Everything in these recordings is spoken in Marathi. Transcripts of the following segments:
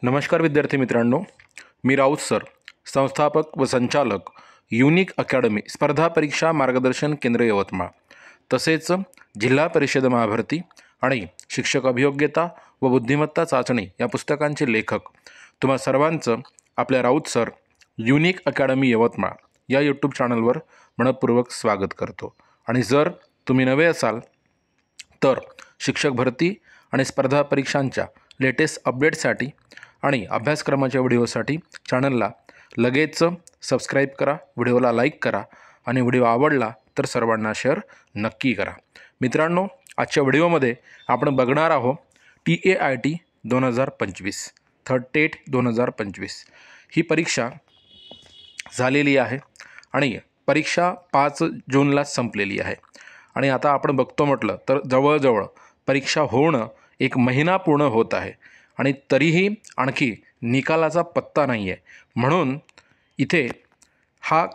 नमस्कार विद्यार्थी मित्रांनो, मी राऊत सर, संस्थापक व संचालक युनिक अकॅडमी स्पर्धा परीक्षा मार्गदर्शन केंद्र यवतमाळ, तसेच जिल्हा परिषद महाभरती आणि शिक्षक अभियोग्यता व बुद्धिमत्ता चाचणी या पुस्तकांचे लेखक तुम्हा सर्वांचं आपल्या Raut sir unique academy Yavatmal या यूट्यूब चॅनलवर मनपूर्वक स्वागत करतो। आणि जर तुम्ही नवे असाल तर शिक्षक भरती आणि स्पर्धा परीक्षांच्या लेटेस्ट अपडेटसाठी आणि अभ्यासक्रमाच्या व्हिडिओसाठी चॅनलला लगेच सबस्क्राईब करा, व्हिडिओला लाईक करा आणि व्हिडिओ आवडला तर सर्वांना शेअर नक्की करा। मित्रांनो, आजच्या व्हिडिओमध्ये आपण बघणार आहोत TAIT 2025 थर्ड टेट 2025 ही परीक्षा झालेली आहे आणि परीक्षा 5 जूनला संपलेली आहे आणि आता आपण बघतो म्हटलं तर जवळजवळ परीक्षा होणं एक महिना पूर्ण होत आहे आणि तरीही आणखी निकालाचा पत्ता नाही आहे। म्हणून इथे हा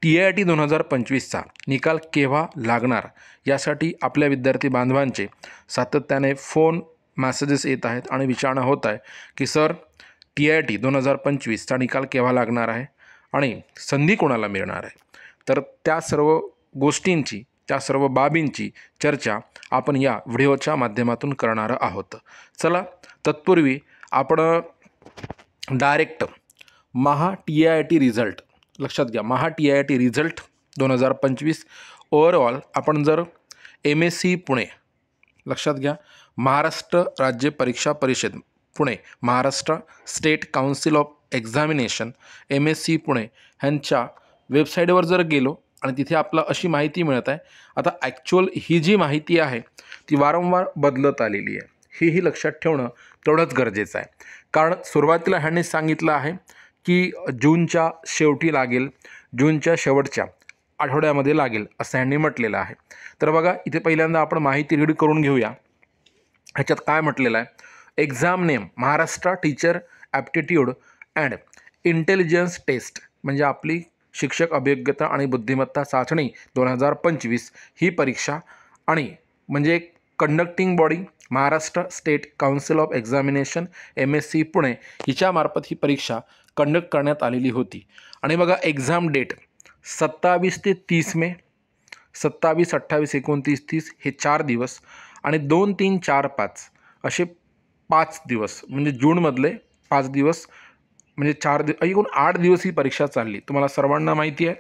TAIT 2025चा निकाल केव्हा लागणार यासाठी आपल्या विद्यार्थी बांधवांचे सातत्याने फोन मेसेजेस येत आहेत आणि विचारणा होत आहे की सर TAIT 2025चा निकाल केव्हा लागणार आहे आणि संधी कोणाला मिळणार आहे। तर त्या सर्व गोष्टींची, त्या सर्व बाबींची चर्चा आपण या व्हिडिओच्या माध्यमातून करणार आहोत। चला, तत्पूर्वी आपण डायरेक्ट TAIT रिझल्ट लक्षात घ्या। TAIT रिझल्ट 2025 ओव्हरऑल आपण जर MSc पुणे लक्षात घ्या, महाराष्ट्र राज्य परीक्षा परिषद Pune, Maharashtra state council of examination MSc Pune ह्यांच्या वेबसाईटवर जर गेलो आणि तिथे आपला अशी माहिती मिळत आहे। आता ॲक्च्युअल ही जी माहिती आहे ती वारंवार बदलत आलेली आहे, हेही लक्षात ठेवणं तेवढंच गरजेचं आहे। कारण सुरुवातीला ह्यांनी सांगितलं आहे की जूनच्या शेवटी लागेल, जूनच्या शेवटच्या आठवड्यामध्ये लागेल असं ह्यांनी म्हटलेलं आहे। तर बघा, इथे पहिल्यांदा आपण माहिती रीड करून घेऊया। ह्याच्यात काय म्हटलेलं आहे, exam name Maharashtra teacher aptitude and intelligence test म्हणजे आपली शिक्षक अभियोग्यता आणि बुद्धिमत्ता चाचणी 2025 ही परीक्षा आणि म्हणजे conducting body Maharashtra state council of examination MSc Pune हिच्यामार्फत ही परीक्षा कंडक्ट करण्यात आलेली होती। आणि बघा, एक्झाम डेट 27 ते 30 मे, 27, 28, 29, 30 हे 4 दिवस आणि 2, 3, 4, 5 असे 5 दिवस म्हणजे जूनमधले 5 दिवस म्हणजे 4 एकूण 8 दिवस ही परीक्षा चालली, तुम्हाला सर्वांना माहिती आहे।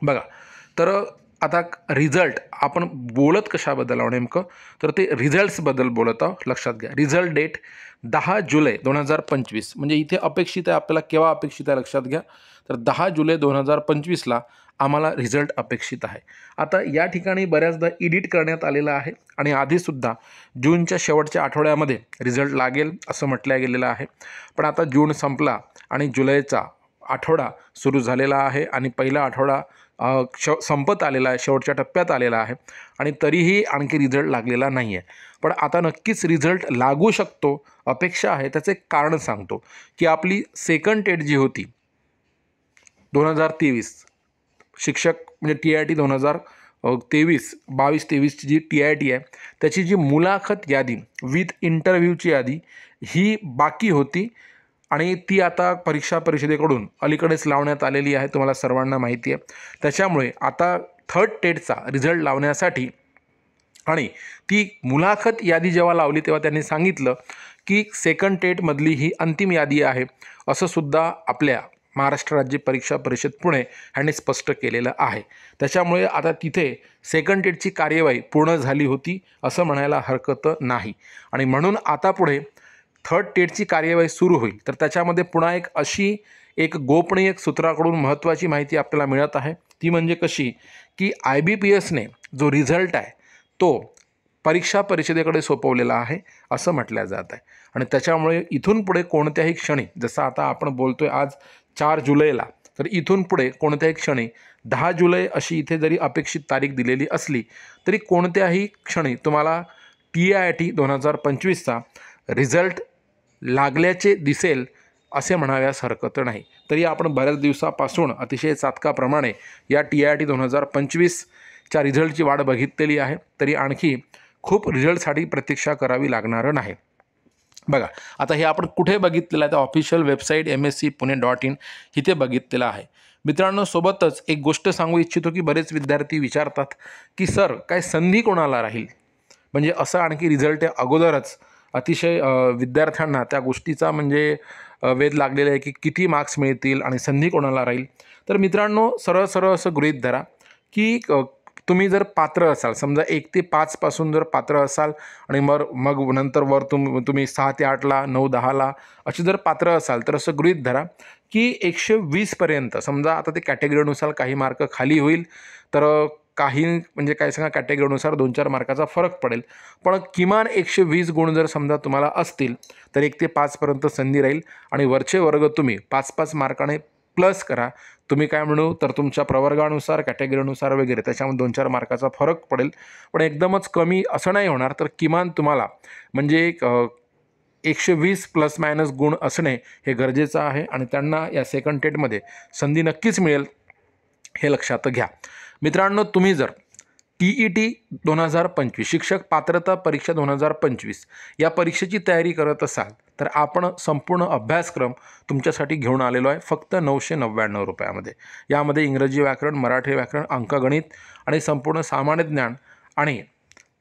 बघा, तर आता रिझल्ट आपण बोलत कशाबद्दल आहोत नेमकं, तर ते रिझल्ट्सबद्दल बोलत आहोत। लक्षात घ्या, रिझल्ट डेट 10 जुलै 2025 म्हणजे इथे अपेक्षित आहे आपल्याला, केव्हा अपेक्षित आहे लक्षात घ्या, तर 10 जुलै 2025ला आम्हाला रिझल्ट अपेक्षित आहे। आता या ठिकाणी बऱ्याचदा एडिट करण्यात आलेलं आहे आणि आधीसुद्धा जूनच्या शेवटच्या आठवड्यामध्ये रिझल्ट लागेल असं म्हटलं गेलेलं आहे। पण आता जून संपला आणि जुलैचा आठवडा सुरू झालेला आहे आणि पहिला आठवडा संपत आलेला आहे, शेवटच्या टप्प्यात आलेला आहे आणि तरीही आणखी रिझल्ट लागलेला नाही आहे। पण आता नक्कीच रिझल्ट लागू शकतो, अपेक्षा आहे। त्याचे कारण सांगतो की आपली सेकंड टेट जी होती 2023 शिक्षक म्हणजे TAIT 2022-23ची जी TAIT आहे त्याची जी मुलाखत यादी विथ इंटरव्ह्यूची यादी ही बाकी होती आणि ती आता परीक्षा परिषदेकडून अलीकडेच लावण्यात आलेली आहे, तुम्हाला सर्वांना माहिती आहे। त्याच्यामुळे आता थर्ड टेटचा रिझल्ट लावण्यासाठी आणि ती मुलाखत यादी जेव्हा लावली तेव्हा त्यांनी सांगितलं की सेकंड टेटमधली ही अंतिम यादी आहे असं सुद्धा आपल्या महाराष्ट्र राज्य परीक्षा परिषद पुणे ह्यांनी स्पष्ट केलेलं आहे। त्याच्यामुळे आता तिथे सेकंड टेटची कार्यवाही पूर्ण झाली होती असं म्हणायला हरकत नाही आणि म्हणून आता पुढे थर्ड टेटची कार्यवाही सुरू होईल। तर त्याच्यामध्ये पुन्हा एक गोपनीय सूत्राकडून महत्त्वाची माहिती आपल्याला मिळत आहे, ती म्हणजे कशी की IBPSने जो रिझल्ट आहे तो परीक्षा परिषदेकडे सोपवलेला आहे असं म्हटलं जात आहे आणि त्याच्यामुळे इथून पुढे कोणत्याही क्षणी, जसं आता आपण बोलतोय आज 4 जुलैला, तर इथून पुढे कोणत्याही क्षणी 10 जुलै अशी इथे जरी अपेक्षित तारीख दिलेली असली तरी कोणत्याही क्षणी तुम्हाला TAIT 2025चा रिझल्ट लागल्याचे दिसेल असे म्हणाव्यास हरकत नाही। तरी आपण बऱ्याच दिवसापासून अतिशय चातकाप्रमाणे या TAIT 2025च्या रिझल्टची वाट बघितलेली आहे, तरी आणखी खूप रिझल्टसाठी प्रतीक्षा करावी लागणार नाही। बघा, आता हे आपण कुठे बघितलेलं आहे तर ऑफिशियल वेबसाईट mscpune.in इथे बघितलेलं आहे. मित्रांनो, सोबतच एक गोष्ट सांगू इच्छितो की बरेच विद्यार्थी विचारतात की सर काय संधी कोणाला राहील, म्हणजे असं आणखी रिझल्ट अगोदरच अतिशय विद्यार्थ्यांना त्या गोष्टीचा म्हणजे वेध लागलेला आहे की किती मार्क्स मिळतील आणि संधी कोणाला राहील. तर मित्रांनो, सरळ सरळ असं गृहीत धरा की तुम्ही जर पात्र असाल, समजा 1 ते 5 पासून जर पात्र असाल आणि मग नंतर वर तुम्ही 6 ते 8ला 9-10ला अशी जर पात्र असाल, तर असं गृहीत धरा की 120 पर्यंत, समजा आता ते कॅटेगरीनुसार काही मार्क खाली होईल, तर काही म्हणजे काय सांगा कॅटेगरीनुसार 2-4 मार्काचा फरक पडेल, पण किमान 120 गुण जर समजा तुम्हाला असतील तर 1 ते 5 पर्यंत संधी राहील आणि वरचे वर्ग तुम्ही 5-5 मार्काने प्लस करा. तुम्ही काय म्हणू तर तुमच्या प्रवर्गानुसार कॅटेगरीनुसार वगैरे त्याच्यामध्ये 2-4 मार्काचा फरक पडेल, पण एकदमच कमी असं नाही होणार. तर किमान तुम्हाला म्हणजे 120 प्लस मायनस गुण असणे हे गरजेचं आहे आणि त्यांना या सेकंड टेटमध्ये संधी नक्कीच मिळेल, हे लक्षात घ्या. मित्रांनो, तुम्ही जर TET 2025 शिक्षक पात्रता परीक्षा 2025 या परीक्षेची तयारी करत असाल तर आपण संपूर्ण अभ्यासक्रम तुमच्यासाठी घेऊन आलेलो आहे फक्त 999 रुपयामध्ये. यामध्ये इंग्रजी व्याकरण, मराठी व्याकरण, अंकगणित आणि संपूर्ण सामान्य ज्ञान आणि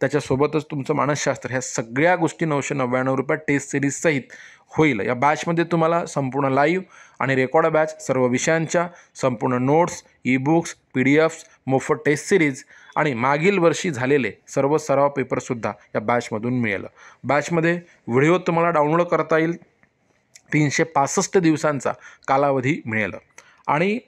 त्याच्यासोबतच तुमचं मानसशास्त्र ह्या सगळ्या गोष्टी 999 रुपयात टेस्ट सिरीज सहित होईल. या बॅचमध्ये तुम्हाला संपूर्ण लाईव्ह आणि रेकॉर्ड बॅच, सर्व विषयांच्या संपूर्ण नोट्स, ई-बुक्स, PDFs, मोफत टेस्ट सिरीज आणि मागील वर्षी झालेले सर्व सराव पेपरसुद्धा या बॅचमधून मिळेल. बॅचमध्ये व्हिडिओ तुम्हाला डाउनलोड करता येईल, 365 दिवसांचा कालावधी मिळेल आणि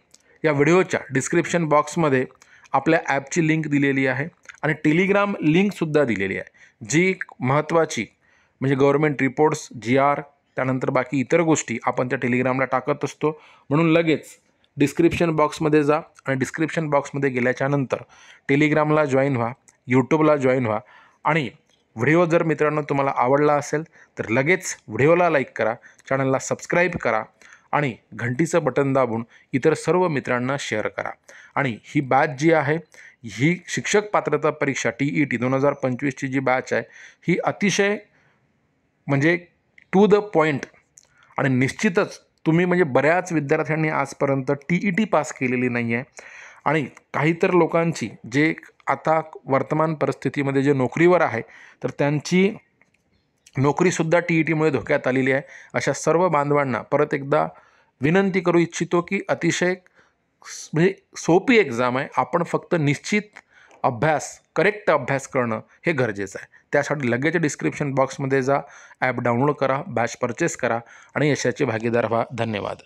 या व्हिडिओच्या डिस्क्रिप्शन बॉक्समध्ये आपल्या ॲपची लिंक दिलेली आहे आणि टेलिग्राम लिंकसुद्धा दिलेली आहे, जी महत्त्वाची म्हणजे गव्हर्नमेंट रिपोर्ट्स, GR, त्यानंतर बाकी इतर गोष्टी आपण त्या टेलिग्रामला टाकत असतो. म्हणून लगेच डिस्क्रिप्शन बॉक्समध्ये जा आणि डिस्क्रिप्शन बॉक्समध्ये गेल्याच्यानंतर टेलिग्रामला जॉईन व्हा, यूट्यूबला जॉईन व्हा आणि व्हिडिओ जर मित्रांनो तुम्हाला आवडला असेल तर लगेच व्हिडिओला लाईक करा, चॅनलला सबस्क्राईब करा आणि घंटीचं बटन दाबून इतर सर्व मित्रांना शेअर करा. आणि ही बॅच जी आहे, ही शिक्षक पात्रता परीक्षा TET 2025ची जी बॅच आहे, ही अतिशय म्हणजे टू द पॉईंट आणि निश्चितच तुम्ही म्हणजे बऱ्याच विद्यार्थ्यांनी आजपर्यंत TET पास केलेली नाही आहे आणि काही तर लोकांची जे आता वर्तमान परिस्थितीमध्ये जे नोकरीवर आहे तर त्यांची नोकरीसुद्धा TETमुळे धोक्यात आलेली आहे. अशा सर्व बांधवांना परत एकदा विनंती करू इच्छितो की अतिशय म्हणजे सोपी एक्झाम आहे, आपण फक्त निश्चित अभ्यास, करेक्ट अभ्यास करणं हे गरजेचं आहे. त्यासाठी लगेच डिस्क्रिप्शन बॉक्समध्ये जा, ॲप डाउनलोड करा, बॅच परचेस करा आणि यशाचे भागीदार व्हा. धन्यवाद.